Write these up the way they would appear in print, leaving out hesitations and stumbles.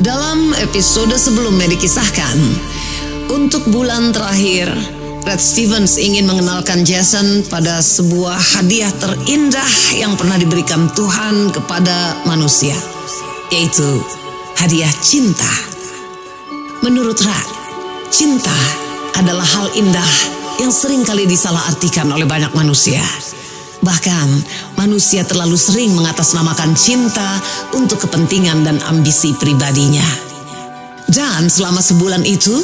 Dalam episode sebelumnya dikisahkan, untuk bulan terakhir, Red Stevens ingin mengenalkan Jason pada sebuah hadiah terindah yang pernah diberikan Tuhan kepada manusia, yaitu hadiah cinta. Menurut Red, cinta adalah hal indah yang seringkali disalahartikan oleh banyak manusia. Bahkan, manusia terlalu sering mengatasnamakan cinta untuk kepentingan dan ambisi pribadinya. Dan selama sebulan itu,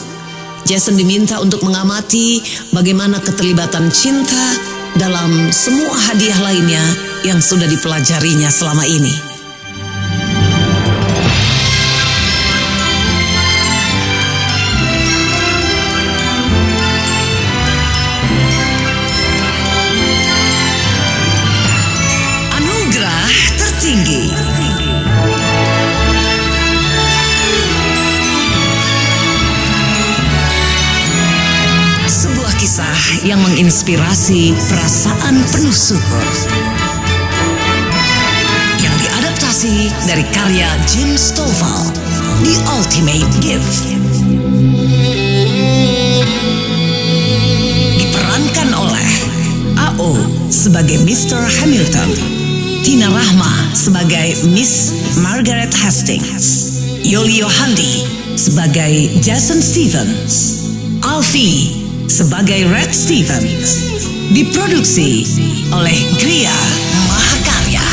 Jason diminta untuk mengamati bagaimana keterlibatan cinta dalam semua hadiah lainnya yang sudah dipelajarinya selama ini. Sebuah kisah yang menginspirasi perasaan penuh syukur, yang diadaptasi dari karya Jim Stovall, The Ultimate Gift. Diperankan oleh A.O. sebagai Mr. Hamilton, Tina Rahma sebagai Miss Margaret Hastings, Yoli Yohandi sebagai Jason Stevens, Alfie sebagai Red Stevens. Diproduksi oleh Gria Mahakarya.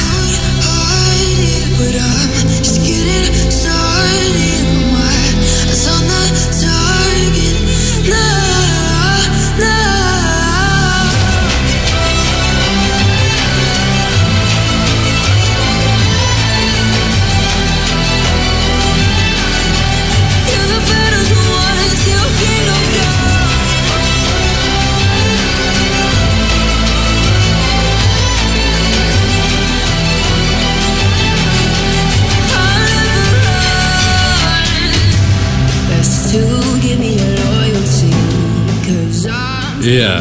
Iya,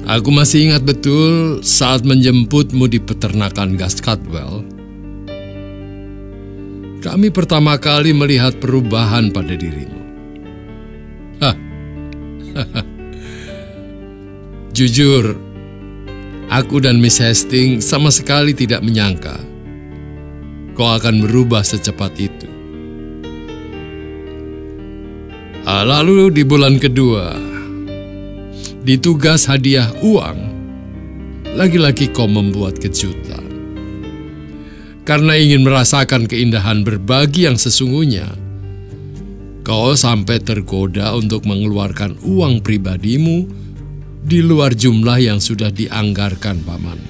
aku masih ingat betul saat menjemputmu di peternakan Gas Caldwell. Kami pertama kali melihat perubahan pada dirimu. Jujur, aku dan Miss Hastings sama sekali tidak menyangka kau akan berubah secepat itu. Lalu di bulan kedua, di tugas hadiah uang, lagi-lagi kau membuat kejutan. Karena ingin merasakan keindahan berbagi yang sesungguhnya, kau sampai tergoda untuk mengeluarkan uang pribadimu di luar jumlah yang sudah dianggarkan paman.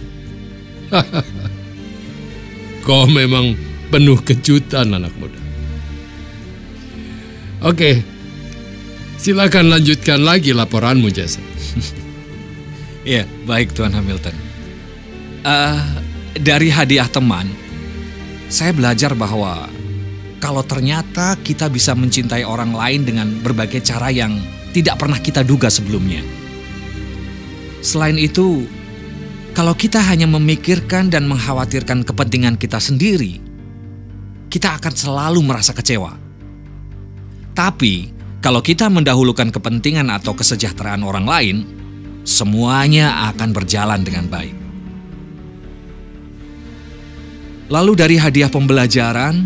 Kau memang penuh kejutan, anak muda. Oke, silakan lanjutkan lagi laporanmu, Jason. Ya, baik Tuan Hamilton. Dari hadiah teman, saya belajar bahwa kalau ternyata kita bisa mencintai orang lain dengan berbagai cara yang tidak pernah kita duga sebelumnya. Selain itu, kalau kita hanya memikirkan dan mengkhawatirkan kepentingan kita sendiri, kita akan selalu merasa kecewa. Tapi, kalau kita mendahulukan kepentingan atau kesejahteraan orang lain, semuanya akan berjalan dengan baik. Lalu dari hadiah pembelajaran,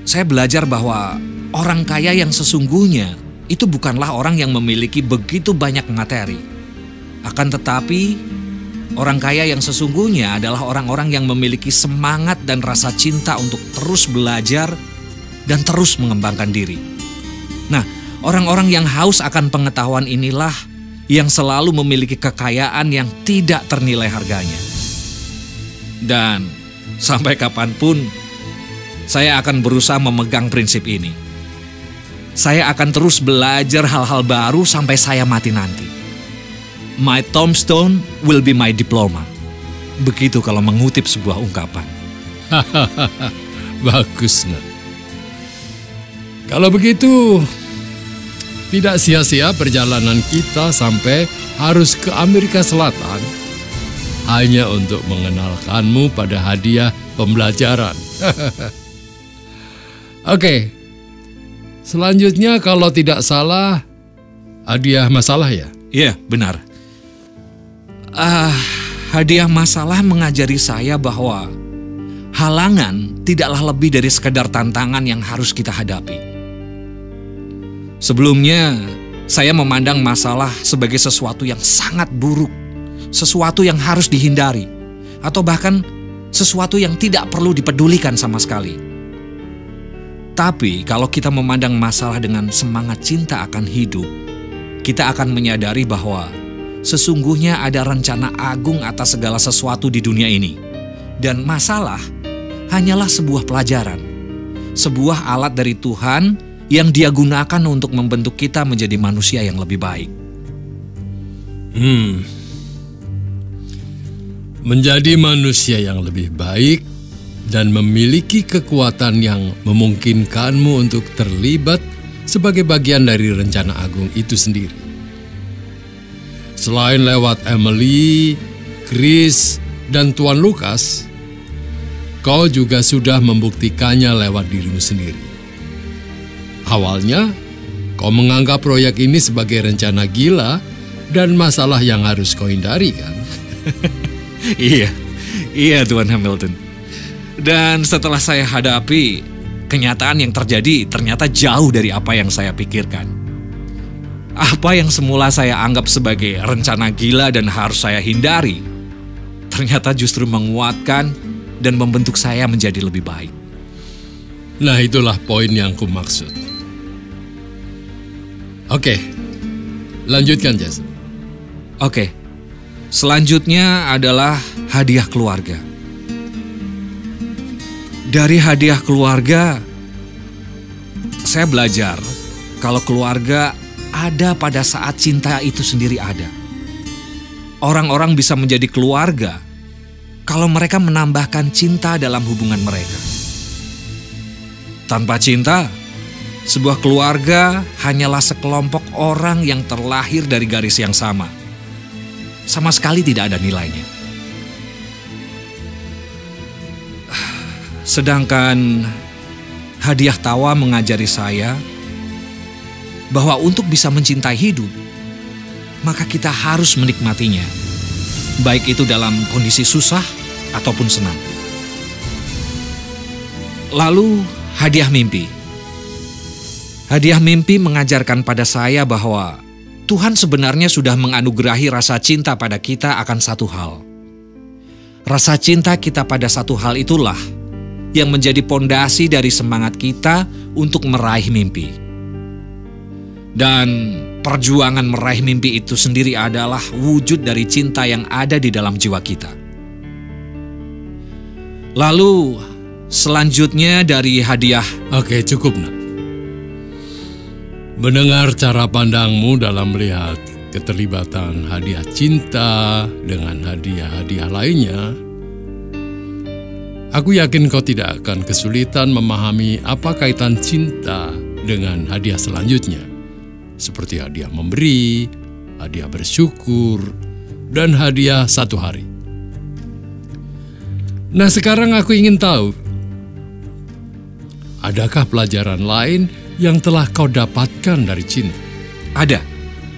saya belajar bahwa orang kaya yang sesungguhnya itu bukanlah orang yang memiliki begitu banyak materi. Akan tetapi, orang kaya yang sesungguhnya adalah orang-orang yang memiliki semangat dan rasa cinta untuk terus belajar dan terus mengembangkan diri. Nah, orang-orang yang haus akan pengetahuan inilah yang selalu memiliki kekayaan yang tidak ternilai harganya. Dan sampai kapanpun, saya akan berusaha memegang prinsip ini. Saya akan terus belajar hal-hal baru sampai saya mati nanti. My tombstone will be my diploma. Begitu kalau mengutip sebuah ungkapan. Bagus, nak. Kalau begitu, tidak sia-sia perjalanan kita sampai harus ke Amerika Selatan hanya untuk mengenalkanmu pada hadiah pembelajaran. Oke, selanjutnya kalau tidak salah, hadiah masalah ya? Iya, benar. Hadiah masalah mengajari saya bahwa halangan tidaklah lebih dari sekedar tantangan yang harus kita hadapi. Sebelumnya, saya memandang masalah sebagai sesuatu yang sangat buruk, sesuatu yang harus dihindari, atau bahkan sesuatu yang tidak perlu dipedulikan sama sekali. Tapi kalau kita memandang masalah dengan semangat cinta akan hidup, kita akan menyadari bahwa sesungguhnya ada rencana agung atas segala sesuatu di dunia ini. Dan masalah hanyalah sebuah pelajaran, sebuah alat dari Tuhan yang Dia gunakan untuk membentuk kita menjadi manusia yang lebih baik. Menjadi manusia yang lebih baik dan memiliki kekuatan yang memungkinkanmu untuk terlibat sebagai bagian dari rencana agung itu sendiri. Selain lewat Emily, Chris, dan Tuan Lukas, kau juga sudah membuktikannya lewat dirimu sendiri. Awalnya, kau menganggap proyek ini sebagai rencana gila dan masalah yang harus kau hindari, kan? Iya Tuan Hamilton. Dan setelah saya hadapi, kenyataan yang terjadi ternyata jauh dari apa yang saya pikirkan. Apa yang semula saya anggap sebagai rencana gila dan harus saya hindari, ternyata justru menguatkan dan membentuk saya menjadi lebih baik. Nah, itulah poin yang kumaksud. Oke, lanjutkan Jason. Oke, selanjutnya adalah hadiah keluarga. Dari hadiah keluarga, saya belajar kalau keluarga ada pada saat cinta itu sendiri ada. Orang-orang bisa menjadi keluarga kalau mereka menambahkan cinta dalam hubungan mereka. Tanpa cinta, sebuah keluarga hanyalah sekelompok orang yang terlahir dari garis yang sama. Sama sekali tidak ada nilainya. Sedangkan hadiah tawa mengajari saya bahwa untuk bisa mencintai hidup, maka kita harus menikmatinya, baik itu dalam kondisi susah ataupun senang. Lalu, hadiah mimpi. Hadiah mimpi mengajarkan pada saya bahwa Tuhan sebenarnya sudah menganugerahi rasa cinta pada kita akan satu hal. Rasa cinta kita pada satu hal itulah yang menjadi pondasi dari semangat kita untuk meraih mimpi. Dan perjuangan meraih mimpi itu sendiri adalah wujud dari cinta yang ada di dalam jiwa kita. Lalu selanjutnya dari hadiah. Oke, cukup nak. Mendengar cara pandangmu dalam melihat keterlibatan hadiah cinta dengan hadiah-hadiah lainnya, aku yakin kau tidak akan kesulitan memahami apa kaitan cinta dengan hadiah selanjutnya. Seperti hadiah memberi, hadiah bersyukur, dan hadiah satu hari. Nah, sekarang aku ingin tahu, adakah pelajaran lain yang telah kau dapatkan dari cinta?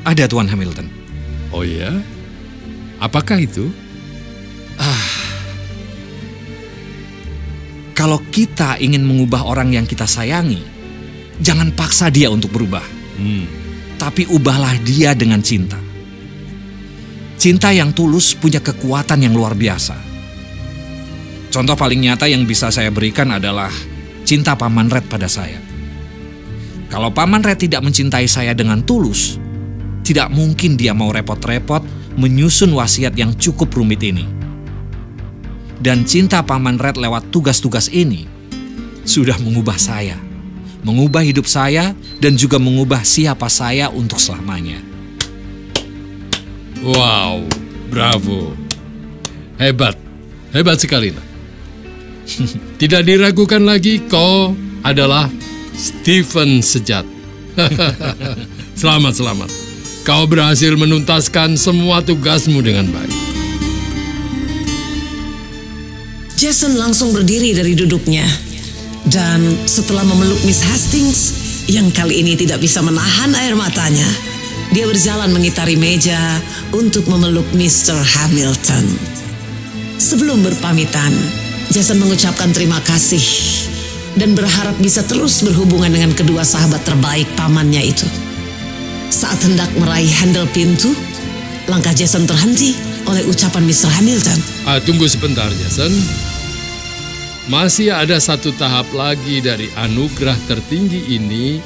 Ada Tuan Hamilton. Oh ya? Apakah itu? Kalau kita ingin mengubah orang yang kita sayangi, jangan paksa dia untuk berubah. Tapi ubahlah dia dengan cinta. Cinta yang tulus punya kekuatan yang luar biasa. Contoh paling nyata yang bisa saya berikan adalah cinta Paman Red pada saya. Kalau Paman Red tidak mencintai saya dengan tulus, tidak mungkin dia mau repot-repot menyusun wasiat yang cukup rumit ini. Dan cinta Paman Red lewat tugas-tugas ini sudah mengubah saya, mengubah hidup saya, dan juga mengubah siapa saya untuk selamanya. Wow, bravo. Hebat sekali nak. Tidak diragukan lagi kau adalah Stephen sejati. Selamat. Kau berhasil menuntaskan semua tugasmu dengan baik. Jason langsung berdiri dari duduknya. Dan setelah memeluk Miss Hastings, yang kali ini tidak bisa menahan air matanya, dia berjalan mengitari meja untuk memeluk Mr. Hamilton. Sebelum berpamitan, Jason mengucapkan terima kasih dan berharap bisa terus berhubungan dengan kedua sahabat terbaik pamannya itu. Saat hendak meraih handle pintu, langkah Jason terhenti oleh ucapan Mr. Hamilton. Tunggu sebentar, Jason. Masih ada satu tahap lagi dari anugerah tertinggi ini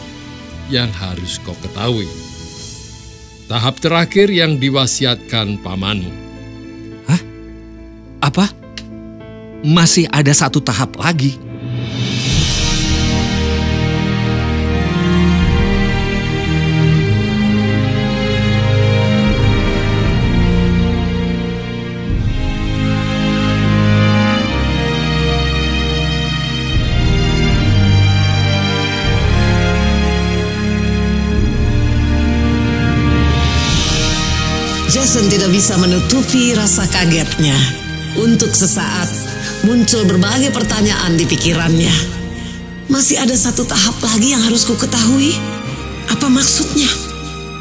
yang harus kau ketahui. Tahap terakhir yang diwasiatkan pamanmu. Hah? Apa? Masih ada satu tahap lagi? Jason tidak bisa menutupi rasa kagetnya. Untuk sesaat, muncul berbagai pertanyaan di pikirannya. Masih ada satu tahap lagi yang harus ku ketahui? Apa maksudnya?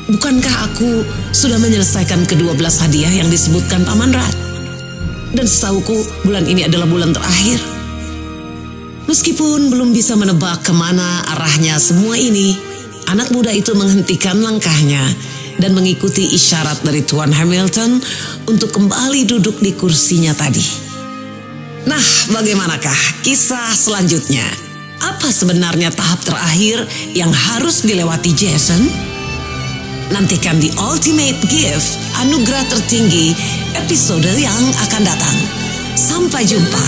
Bukankah aku sudah menyelesaikan ke-12 hadiah yang disebutkan Paman Rat? Dan setauku, bulan ini adalah bulan terakhir. Meskipun belum bisa menebak kemana arahnya semua ini, anak muda itu menghentikan langkahnya dan mengikuti isyarat dari Tuan Hamilton untuk kembali duduk di kursinya tadi. Nah, bagaimanakah kisah selanjutnya? Apa sebenarnya tahap terakhir yang harus dilewati Jason? Nantikan di Ultimate Gift, anugerah tertinggi, episode yang akan datang. Sampai jumpa.